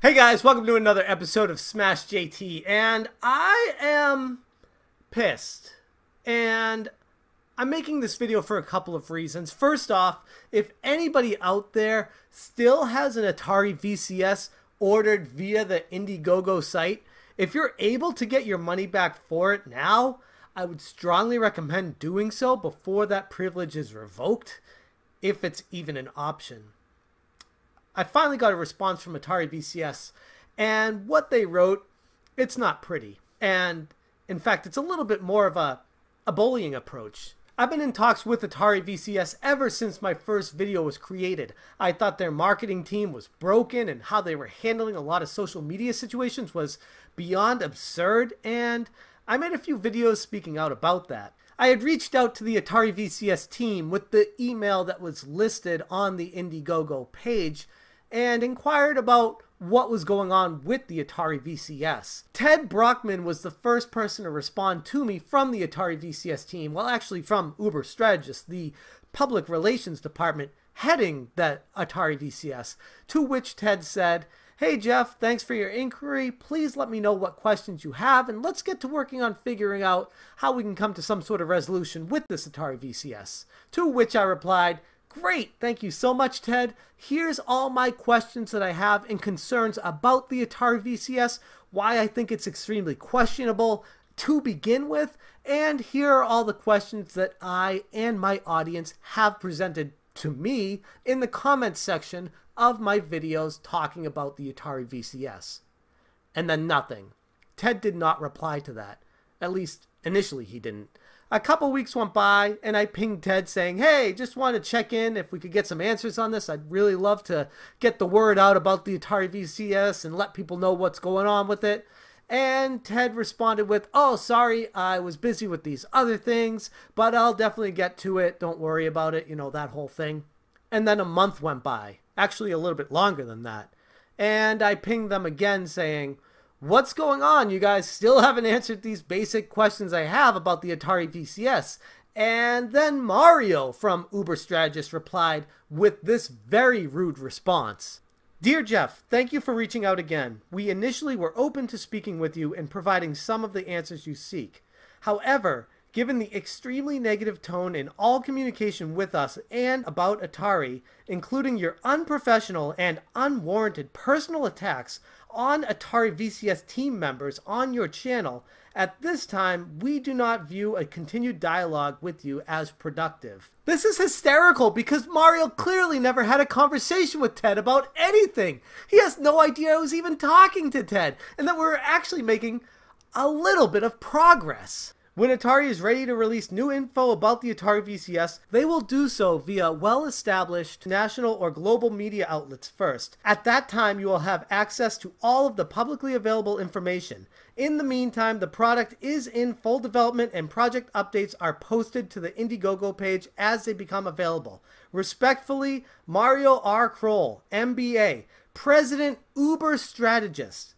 Hey guys, welcome to another episode of Smash JT, and I am pissed. And I'm making this video for a couple of reasons. First off, if anybody out there still has an Atari VCS ordered via the Indiegogo site, if you're able to get your money back for it now, I would strongly recommend doing so before that privilege is revoked, if it's even an option. I finally got a response from Atari VCS, and what they wrote, it's not pretty. And in fact, it's a little bit more of a bullying approach. I've been in talks with Atari VCS ever since my first video was created. I thought their marketing team was broken, and how they were handling a lot of social media situations was beyond absurd, and I made a few videos speaking out about that. I had reached out to the Atari VCS team with the email that was listed on the Indiegogo page and inquired about what was going on with the Atari VCS. Ted Brockman was the first person to respond to me from the Atari VCS team, well actually from Uber Strategist, the public relations department heading the Atari VCS, to which Ted said, "Hey Jeff, thanks for your inquiry. Please let me know what questions you have and let's get to working on figuring out how we can come to some sort of resolution with this Atari VCS." To which I replied, "Great, thank you so much, Ted. Here's all my questions that I have and concerns about the Atari VCS, why I think it's extremely questionable to begin with, and here are all the questions that I and my audience have presented to me in the comments section of my videos talking about the Atari VCS." And then nothing. Ted did not reply to that. At least, initially he didn't. A couple weeks went by, and I pinged Ted saying, "Hey, just want to check in if we could get some answers on this. I'd really love to get the word out about the Atari VCS and let people know what's going on with it." And Ted responded with, "Oh, sorry, I was busy with these other things, but I'll definitely get to it. Don't worry about it," you know, that whole thing. And then a month went by, actually a little bit longer than that. And I pinged them again saying, "What's going on? You guys still haven't answered these basic questions I have about the Atari VCS." And then Mario from Uber Strategist replied with this very rude response. "Dear Jeff, thank you for reaching out again. We initially were open to speaking with you and providing some of the answers you seek. However, given the extremely negative tone in all communication with us and about Atari, including your unprofessional and unwarranted personal attacks on Atari VCS team members on your channel, at this time, we do not view a continued dialogue with you as productive." This is hysterical because Mario clearly never had a conversation with Ted about anything. He has no idea I was even talking to Ted and that we were actually making a little bit of progress. When Atari is ready to release new info about the Atari VCS, they will do so via well-established national or global media outlets first. At that time, you will have access to all of the publicly available information. In the meantime, the product is in full development and project updates are posted to the Indiegogo page as they become available. Respectfully, Mario R. Kroll, MBA, President Uber Strategist.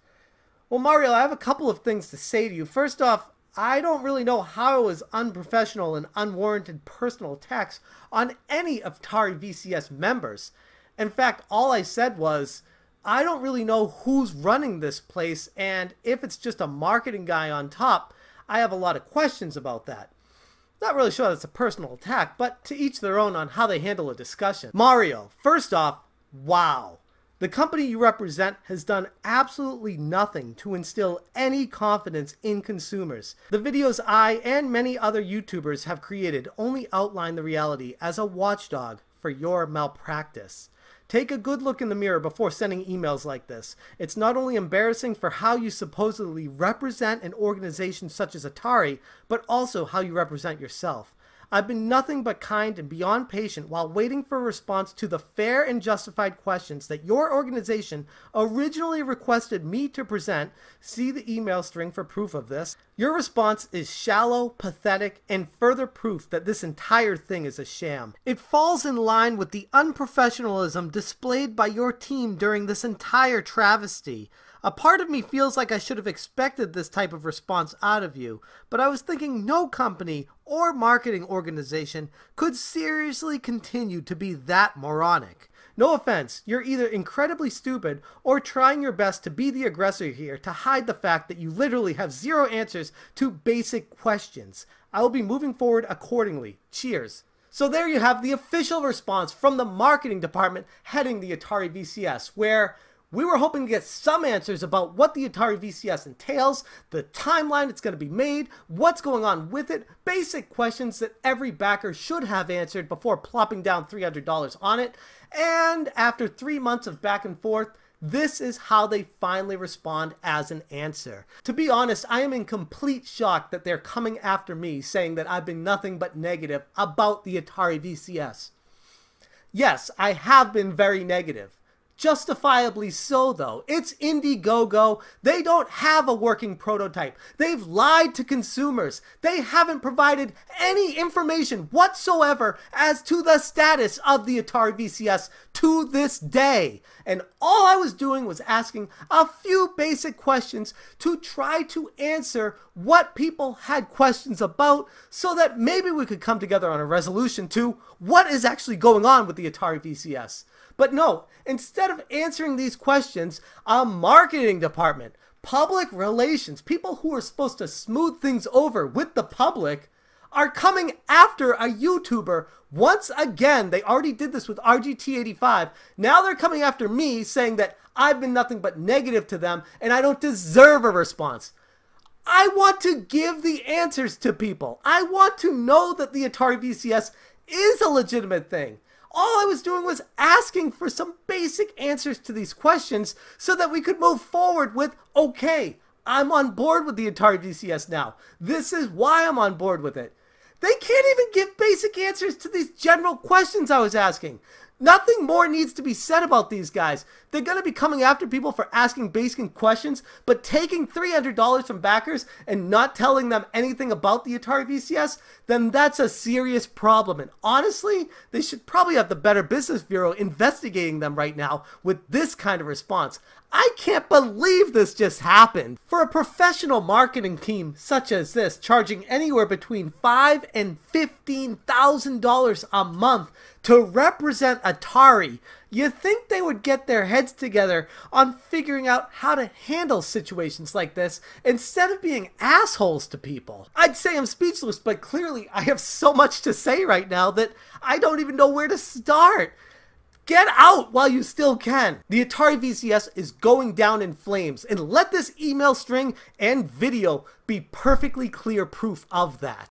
Well, Mario, I have a couple of things to say to you. First off, I don't really know how it was unprofessional and unwarranted personal attacks on any of Atari VCS members. In fact, all I said was, I don't really know who's running this place, and if it's just a marketing guy on top, I have a lot of questions about that. Not really sure that's a personal attack, but to each their own on how they handle a discussion. Mario, first off, wow. The company you represent has done absolutely nothing to instill any confidence in consumers. The videos I and many other YouTubers have created only outline the reality as a watchdog for your malpractice. Take a good look in the mirror before sending emails like this. It's not only embarrassing for how you supposedly represent an organization such as Atari, but also how you represent yourself. I've been nothing but kind and beyond patient while waiting for a response to the fair and justified questions that your organization originally requested me to present. See the email string for proof of this. Your response is shallow, pathetic, and further proof that this entire thing is a sham. It falls in line with the unprofessionalism displayed by your team during this entire travesty. A part of me feels like I should have expected this type of response out of you, but I was thinking no company or marketing organization could seriously continue to be that moronic. No offense, you're either incredibly stupid or trying your best to be the aggressor here to hide the fact that you literally have zero answers to basic questions. I will be moving forward accordingly. Cheers. So there you have the official response from the marketing department heading the Atari VCS, where we were hoping to get some answers about what the Atari VCS entails, the timeline it's going to be made, what's going on with it, basic questions that every backer should have answered before plopping down $300 on it. And after 3 months of back and forth, this is how they finally respond as an answer. To be honest, I am in complete shock that they're coming after me saying that I've been nothing but negative about the Atari VCS. Yes, I have been very negative. Justifiably so, though. It's Indiegogo. They don't have a working prototype. They've lied to consumers. They haven't provided any information whatsoever as to the status of the Atari VCS to this day. And all I was doing was asking a few basic questions to try to answer what people had questions about so that maybe we could come together on a resolution to what is actually going on with the Atari VCS. But no, instead of answering these questions, a marketing department, public relations, people who are supposed to smooth things over with the public, are coming after a YouTuber once again. They already did this with RGT85. Now they're coming after me saying that I've been nothing but negative to them and I don't deserve a response. I want to give the answers to people. I want to know that the Atari VCS is a legitimate thing. All I was doing was asking for some basic answers to these questions so that we could move forward with, okay, I'm on board with the Atari VCS now. This is why I'm on board with it. They can't even give basic answers to these general questions I was asking. Nothing more needs to be said about these guys. They're going to be coming after people for asking basic questions, but taking $300 from backers and not telling them anything about the Atari VCS, then that's a serious problem. And honestly, they should probably have the Better Business Bureau investigating them right now with this kind of response. I can't believe this just happened. For a professional marketing team such as this, charging anywhere between $5,000 and $15,000 a month to represent Atari, you think they would get their heads together on figuring out how to handle situations like this instead of being assholes to people. I'd say I'm speechless, but clearly I have so much to say right now that I don't even know where to start. Get out while you still can. The Atari VCS is going down in flames, and let this email string and video be perfectly clear proof of that.